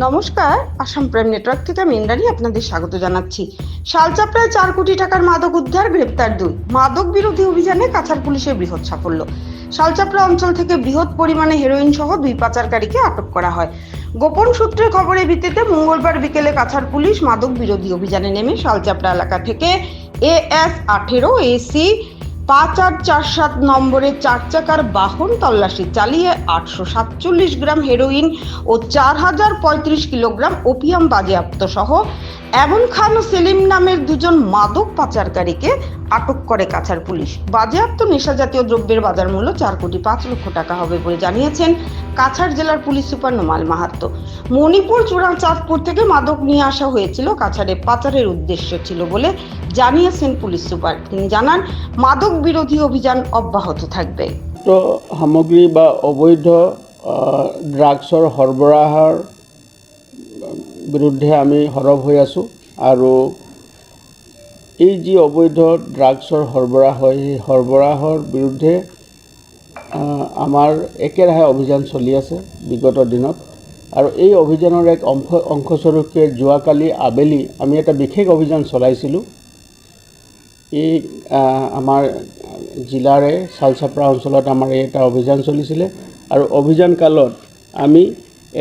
নমস্কার, Assam prime network থেকে আমি ইন্দ্রাণী আপনাদের স্বাগত জানাচ্ছি। শালচাপড়ায় 4 কোটি টাকার মাদক উদ্ধার, গ্রেপ্তার 2। মাদক বিরোধী অভিযানে কাছাড় পুলিশের বৃহৎ সাফল্য। শালচাপড়া অঞ্চল থেকে বৃহৎ পরিমাণে হেরোইন সহ 2 পাচারকারীকে আটক করা হয়। গোপন সূত্রের খবরের ভিত্তিতে মঙ্গলবার বিকেলে কাছাড় পুলিশ মাদক বিরোধী অভিযানে নেমে শালচাপড়া এলাকা থেকে AS 18 AC 5847 নম্বরের 4 চাকার বাহন তল্লাশি চালিয়ে 847 গ্রাম হেরোইন ও 4035 কিলোগ্রাম ওপিয়াম বাজেয়াপ্ত সহ এমন খান ও সেলিম নামের দুজন মাদক পাচারকারীকে আটক করে কাছাড় পুলিশ। বাজেয়াপ্ত নেশাজাতীয় দ্রব্যের বাজার মূল্য 4,05,00,000 টাকা হবে বলে জানিয়েছেন কাছাড় জেলার পুলিশ সুপার নোমাল মাহাতো। মণিপুর চূড়াচাঁদপুর থেকে মাদক নিয়ে আসা হয়েছিল, কাছাড়ে পাচারের উদ্দেশ্য ছিল বলে জানিয়েছেন পুলিশ সুপার। তিনি জানান, মাদক বিরোধী অভিযান অব্যাহত থাকবে। তো সামগ্ৰী বা অবৈধ ড্ৰাগছৰ সৰবৰাহৰ বিৰুদ্ধে আমি সৰব হৈ আছোঁ আৰু এই যি অবৈধ ড্ৰাগছৰ সৰবৰাহ হয় সেই সৰবৰাহৰ বিৰুদ্ধে আমাৰ একেৰাহে অভিযান চলি আছে বিগত দিনত। আৰু এই অভিযানৰ এক অংশস্বৰূপে যোৱাকালি আবেলি আমি এটা বিশেষ অভিযান চলাইছিলোঁ। এই আমাৰ জিলাৰে শালচাপৰা অঞ্চলত আমাৰ এটা অভিযান চলিছিলে আৰু অভিযান কালত আমি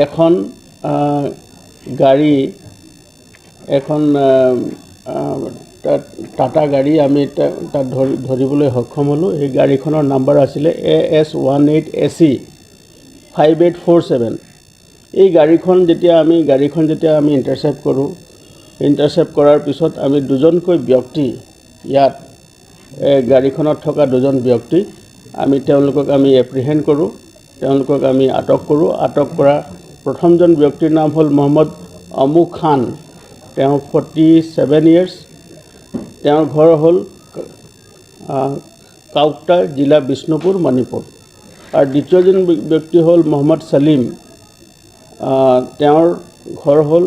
এখন গাড়ী টাটা গাড়ী আমি তাত ধৰিবলৈ সক্ষম হ'লোঁ। এই গাড়ীখনৰ নাম্বাৰ আছিলে AS 18 AC 5847। এই গাড়ীখন যেতিয়া আমি ইণ্টাৰচেপ্ট কৰাৰ পিছত আমি দুজনকৈ ব্যক্তি, ইয়াত গাড়ীখনত থকা দুজন ব্যক্তি তেওঁলোকক আমি এপ্ৰিহেণ্ড কৰোঁ, তেওঁলোকক আমি আটক কৰোঁ। আটক কৰা প্ৰথমজন ব্যক্তিৰ নাম হ'ল মহম্মদ আমু খান, তেওঁ 47 ইয়াৰ্ছ, তেওঁৰ ঘৰ হ'ল কাউকটা, জিলা বিষ্ণুপুৰ, মণিপুৰ। আৰু দ্বিতীয়জন ব্যক্তি হ'ল মহম্মদ সলিম, তেওঁৰ ঘৰ হ'ল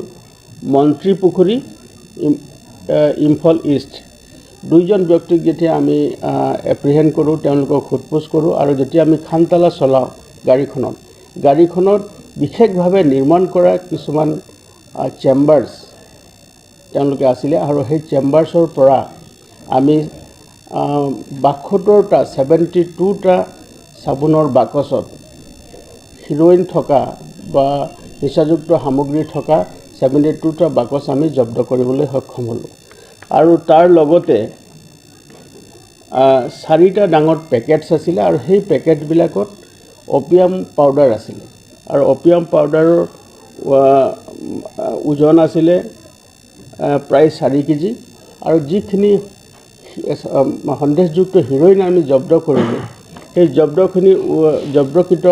মন্ত্ৰীপুখুৰী, ইম্ফল ইষ্ট। দুইজন ব্যক্তিক যেতিয়া আমি এপ্ৰিহেণ্ড কৰোঁ, তেওঁলোকক সোধপোছ কৰোঁ আৰু যেতিয়া আমি খানতালা চলাওঁ গাড়ীখনত বিশেষভাৱে নিৰ্মাণ কৰা কিছুমান চেম্বাৰ্ছ তেওঁলোকে আছিলে আৰু সেই চেম্বাৰ্ছৰ পৰা আমি 72টা চাবোনৰ বাকচত হিৰ'ইন থকা বা নিচাযুক্ত সামগ্ৰী থকা 72টা বাকচ আমি জব্দ কৰিবলৈ সক্ষম হ'লোঁ। আৰু তাৰ লগতে 4টা ডাঙৰ পেকেটছ আছিলে আৰু সেই পেকেটবিলাকত অপিয়াম পাউডাৰ আছিলে আৰু অপিয়াম পাউডাৰৰ ওজন আছিলে প্ৰায় 4 কেজি। আৰু যিখিনি সন্দেহযুক্ত হিৰ'ইন আমি জব্দ কৰিলোঁ, সেই জব্দকৃত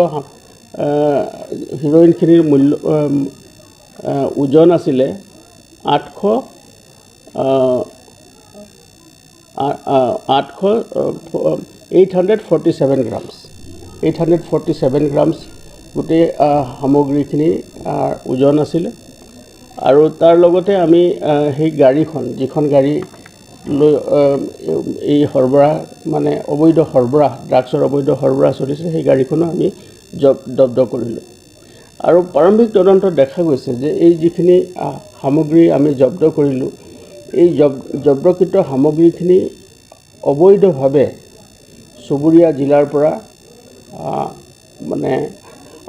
হিৰ'ইনখিনিৰ ওজন আছিলে 847 গ্ৰামছ। 847 গ্ৰামছ গোটেই সামগ্ৰীখিনি ওজন আছিলে। আৰু তাৰ লগতে আমি সেই গাড়ীখন, যিখন গাড়ী লৈ এই ড্ৰাগছৰ অবৈধ সৰবৰাহ চলিছে, সেই গাড়ীখনো আমি জব্দ কৰিলোঁ। আৰু প্ৰাৰম্ভিক তদন্তত দেখা গৈছে যে এই যিখিনি সামগ্ৰী আমি জব্দ কৰিলোঁ, এই জব্দকৃত সামগ্ৰীখিনি অবৈধভাৱে চুবুৰীয়া জিলাৰ পৰা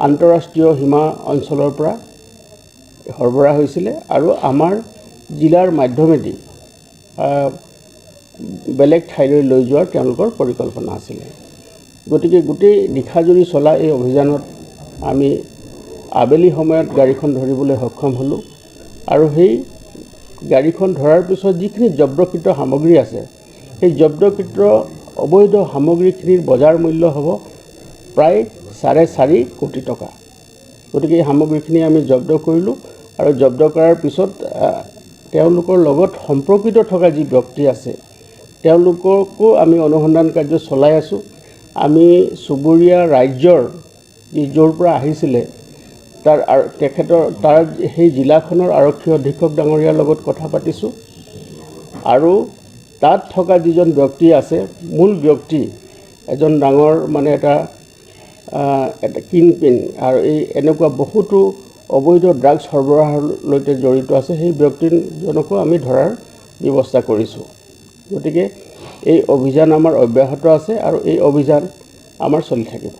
আন্তঃৰাষ্ট্ৰীয় সীমা অঞ্চলৰ পৰা সৰবৰাহ হৈছিলে আৰু আমাৰ জিলাৰ মাধ্যমেদি বেলেগ ঠাইলৈ লৈ যোৱাৰ তেওঁলোকৰ পৰিকল্পনা আছিলে। গতিকে গোটেই নিশাজুৰি চলা এই অভিযানত আমি আবেলি সময়ত গাড়ীখন ধৰিবলৈ সক্ষম হ'লোঁ আৰু সেই গাড়ীখন ধৰাৰ পিছত যিখিনি জব্দকৃত সামগ্ৰী আছে, সেই জব্দকৃত অবৈধ সামগ্ৰীখিনিৰ বজাৰ মূল্য হ'ব প্ৰায় 4.5 কোটি টকা। গতিকে এই সামগ্ৰীখিনি আমি জব্দ কৰিলোঁ আৰু জব্দ কৰাৰ পিছত তেওঁলোকৰ লগত সম্পৰ্কিত থকা যি ব্যক্তি আছে তেওঁলোককো আমি অনুসন্ধান কাৰ্য চলাই আছোঁ। আমি চুবুৰীয়া ৰাজ্যৰ য'ৰ পৰা আহিছিলে তাৰ সেই জিলাখনৰ আৰক্ষী অধীক্ষক ডাঙৰীয়াৰ লগত কথা পাতিছোঁ আৰু তাত থকা যিজন ব্যক্তি আছে, মূল ব্যক্তি এজন ডাঙৰ এটা কিংপিন আৰু এই এনেকুৱা বহুতো অবৈধ ড্ৰাগছ সৰবৰাহৰ সৈতে জড়িত আছে সেই ব্যক্তিজনকো আমি ধৰাৰ ব্যৱস্থা কৰিছোঁ। গতিকে এই অভিযান আমাৰ অব্যাহত আছে আৰু এই অভিযান আমাৰ চলি থাকিব।